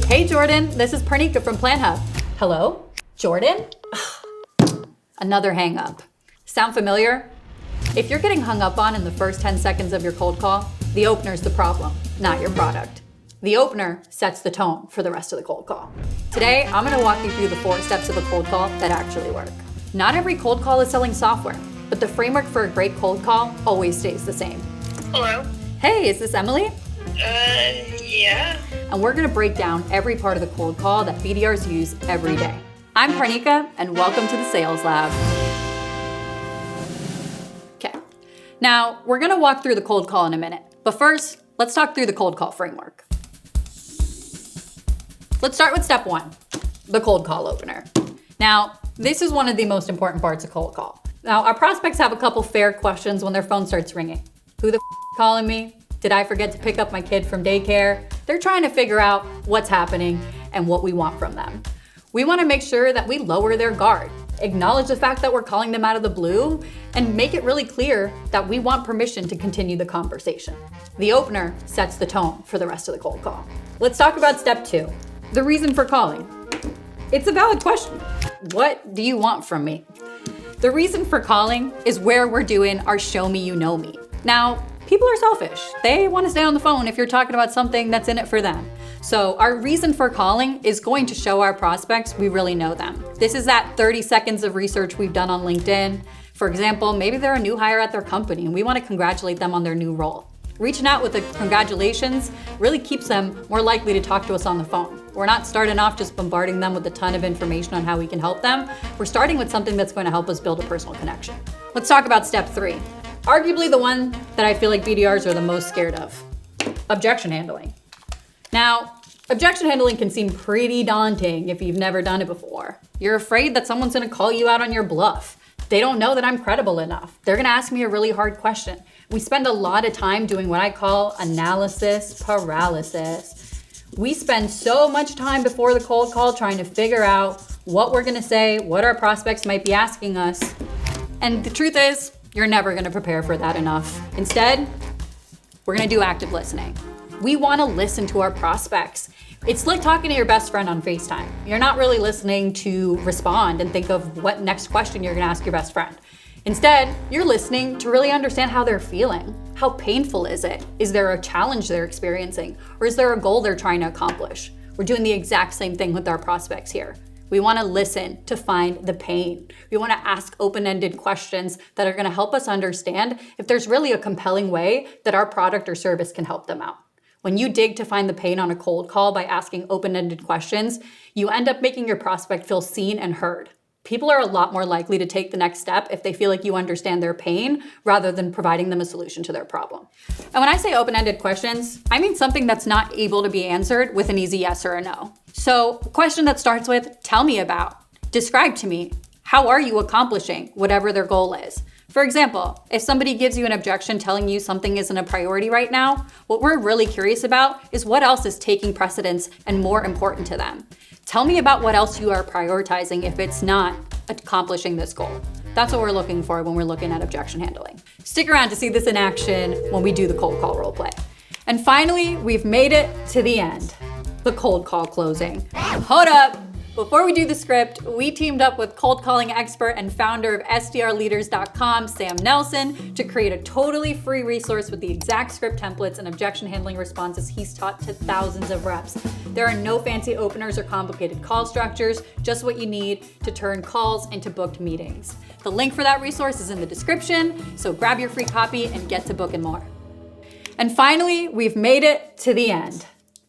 Hey Jordan, this is Pernika from Plan Hub. Hello? Jordan? Another hang up. Sound familiar? If you're getting hung up on in the first 10 seconds of your cold call, the opener's the problem, not your product. The opener sets the tone for the rest of the cold call. Today, I'm gonna walk you through the 4 steps of a cold call that actually work. Not every cold call is selling software, but the framework for a great cold call always stays the same. Hello? Hey, is this Emily? Yeah. And we're gonna break down every part of the cold call that BDRs use every day. I'm Pernika, and welcome to the Sales Lab. Okay, now we're gonna walk through the cold call in a minute, but first, let's talk through the cold call framework. Let's start with step 1, the cold call opener. Now, this is one of the most important parts of cold call. Now, our prospects have a couple fair questions when their phone starts ringing. Who the calling me? Did I forget to pick up my kid from daycare? They're trying to figure out what's happening and what we want from them. We want to make sure that we lower their guard, acknowledge the fact that we're calling them out of the blue, and make it really clear that we want permission to continue the conversation. The opener sets the tone for the rest of the cold call. Let's talk about step 2, the reason for calling. It's a valid question. What do you want from me? The reason for calling is where we're doing our show me you know me. Now, people are selfish. They want to stay on the phone if you're talking about something that's in it for them. So our reason for calling is going to show our prospects we really know them. This is that 30 seconds of research we've done on LinkedIn. For example, maybe they're a new hire at their company and we want to congratulate them on their new role. Reaching out with a congratulations really keeps them more likely to talk to us on the phone. We're not starting off just bombarding them with a ton of information on how we can help them. We're starting with something that's going to help us build a personal connection. Let's talk about step 3. Arguably the one that I feel like BDRs are the most scared of, objection handling. Now, objection handling can seem pretty daunting if you've never done it before. You're afraid that someone's gonna call you out on your bluff. They don't know that I'm credible enough. They're gonna ask me a really hard question. We spend a lot of time doing what I call analysis paralysis. We spend so much time before the cold call trying to figure out what we're gonna say, what our prospects might be asking us. And the truth is, you're never gonna prepare for that enough. Instead, we're gonna do active listening. We wanna listen to our prospects. It's like talking to your best friend on FaceTime. You're not really listening to respond and think of what next question you're gonna ask your best friend. Instead, you're listening to really understand how they're feeling. How painful is it? Is there a challenge they're experiencing? Or is there a goal they're trying to accomplish? We're doing the exact same thing with our prospects here. We want to listen to find the pain. We want to ask open-ended questions that are going to help us understand if there's really a compelling way that our product or service can help them out. When you dig to find the pain on a cold call by asking open-ended questions, you end up making your prospect feel seen and heard. People are a lot more likely to take the next step if they feel like you understand their pain rather than providing them a solution to their problem. And when I say open-ended questions, I mean something that's not able to be answered with an easy yes or a no. So a question that starts with, tell me about, describe to me, how are you accomplishing whatever their goal is? For example, if somebody gives you an objection telling you something isn't a priority right now, what we're really curious about is what else is taking precedence and more important to them. Tell me about what else you are prioritizing if it's not accomplishing this goal. That's what we're looking for when we're looking at objection handling. Stick around to see this in action when we do the cold call role play. And finally, we've made it to the end, the cold call closing. Hold up. Before we do the script, we teamed up with cold calling expert and founder of SDRleaders.com, Sam Nelson, to create a totally free resource with the exact script templates and objection handling responses he's taught to thousands of reps. There are no fancy openers or complicated call structures, just what you need to turn calls into booked meetings. The link for that resource is in the description, so grab your free copy and get to booking more. And finally, we've made it to the end,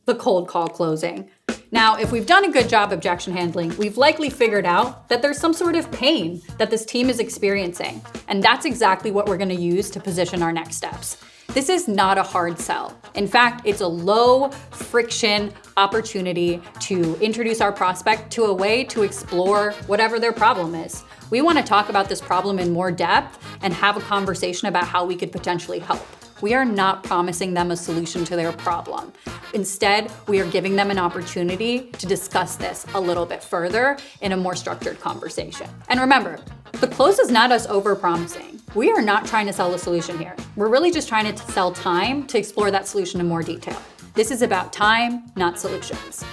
the cold call closing. Now, if we've done a good job objection handling, we've likely figured out that there's some sort of pain that this team is experiencing. And that's exactly what we're gonna use to position our next steps. This is not a hard sell. In fact, it's a low friction opportunity to introduce our prospect to a way to explore whatever their problem is. We wanna talk about this problem in more depth and have a conversation about how we could potentially help. We are not promising them a solution to their problem. Instead, we are giving them an opportunity to discuss this a little bit further in a more structured conversation. And remember, the close is not us over-promising. We are not trying to sell a solution here. We're really just trying to sell time to explore that solution in more detail. This is about time, not solutions.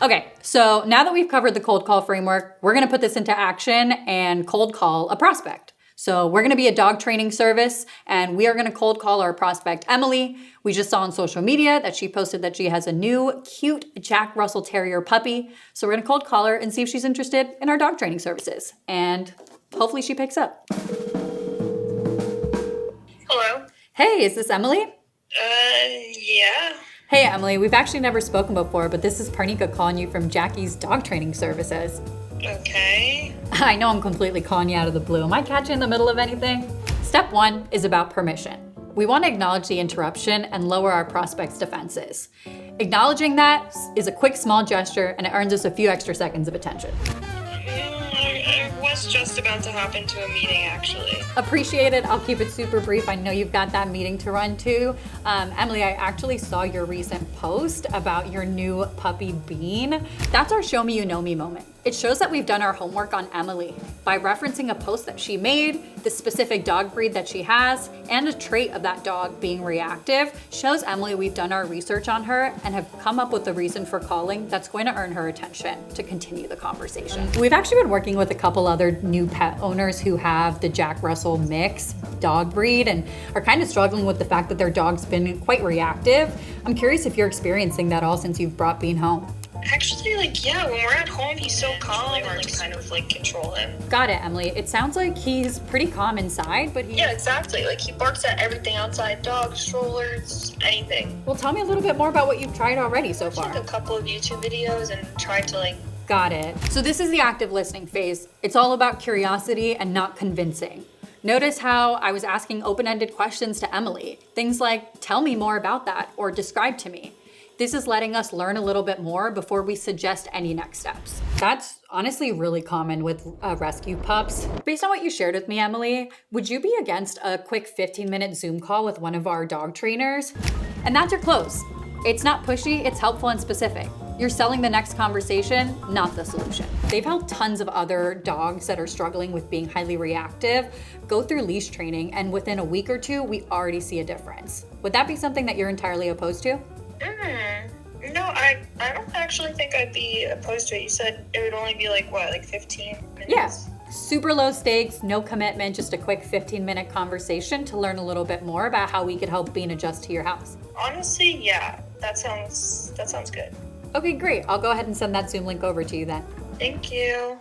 Okay, so now that we've covered the cold call framework, we're gonna put this into action and cold call a prospect. So we're gonna be a dog training service and we are gonna cold call our prospect, Emily. We just saw on social media that she posted that she has a new cute Jack Russell Terrier puppy. So we're gonna cold call her and see if she's interested in our dog training services. And hopefully she picks up. Hello. Hey, is this Emily? Yeah. Hey Emily, we've actually never spoken before, but this is Parnika calling you from Jackie's dog training services. Okay. I know I'm completely calling you out of the blue. Am I catching you in the middle of anything? Step 1 is about permission. We want to acknowledge the interruption and lower our prospect's defenses. Acknowledging that is a quick, small gesture, and it earns us a few extra seconds of attention. I was just about to hop into a meeting, actually. Appreciate it. I'll keep it super brief. I know you've got that meeting to run to. Emily, I actually saw your recent post about your new puppy, Bean. That's our show me you know me moment. It shows that we've done our homework on Emily by referencing a post that she made, the specific dog breed that she has, and a trait of that dog being reactive. Shows Emily we've done our research on her and have come up with a reason for calling that's going to earn her attention to continue the conversation. We've actually been working with a couple other new pet owners who have the Jack Russell mix dog breed and are kind of struggling with the fact that their dog's been quite reactive. I'm curious if you're experiencing that all since you've brought Bean home. Actually, when we're at home, he's so calm and hard to kind of control him. Got it, Emily. It sounds like he's pretty calm inside, but Yeah, exactly. He barks at everything outside, dogs, strollers, anything. Well, tell me a little bit more about what you've tried already so far. A couple of YouTube videos and tried to Got it. So this is the active listening phase. It's all about curiosity and not convincing. Notice how I was asking open-ended questions to Emily. Things like, tell me more about that, or describe to me. This is letting us learn a little bit more before we suggest any next steps. That's honestly really common with rescue pups. Based on what you shared with me, Emily, would you be against a quick 15-minute Zoom call with one of our dog trainers? And that's your close. It's not pushy, it's helpful and specific. You're selling the next conversation, not the solution. They've helped tons of other dogs that are struggling with being highly reactive go through leash training, and within a week or two, we already see a difference. Would that be something that you're entirely opposed to? No, I don't actually think I'd be opposed to it. You said it would only be 15 minutes? Yeah. Super low stakes, no commitment, just a quick 15-minute conversation to learn a little bit more about how we could help Bean adjust to your house. Honestly, yeah, that sounds good. Okay, great. I'll go ahead and send that Zoom link over to you then. Thank you.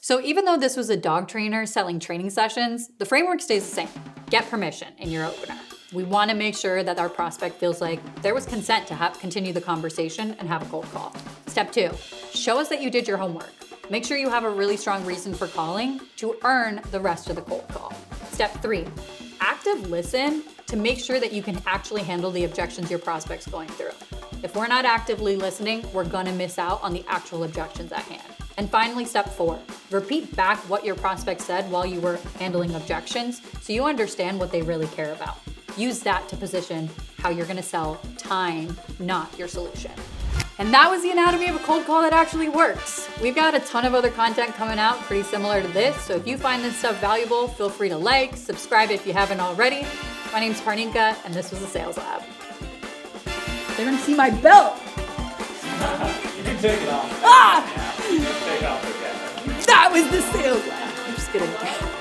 So even though this was a dog trainer selling training sessions, the framework stays the same. Get permission in your opener. We want to make sure that our prospect feels like there was consent to continue the conversation and have a cold call. Step 2, show us that you did your homework. Make sure you have a really strong reason for calling to earn the rest of the cold call. Step 3, active listen to make sure that you can actually handle the objections your prospect's going through. If we're not actively listening, we're gonna miss out on the actual objections at hand. And finally, step 4, repeat back what your prospect said while you were handling objections so you understand what they really care about. Use that to position how you're gonna sell time, not your solution. And that was the anatomy of a cold call that actually works. We've got a ton of other content coming out pretty similar to this, so if you find this stuff valuable, feel free to subscribe if you haven't already. My name's Parnika, and this was the Sales Lab. They're gonna see my belt! You can take it off. Ah! Yeah, you can take it off again. That was the Sales Lab. I'm just kidding.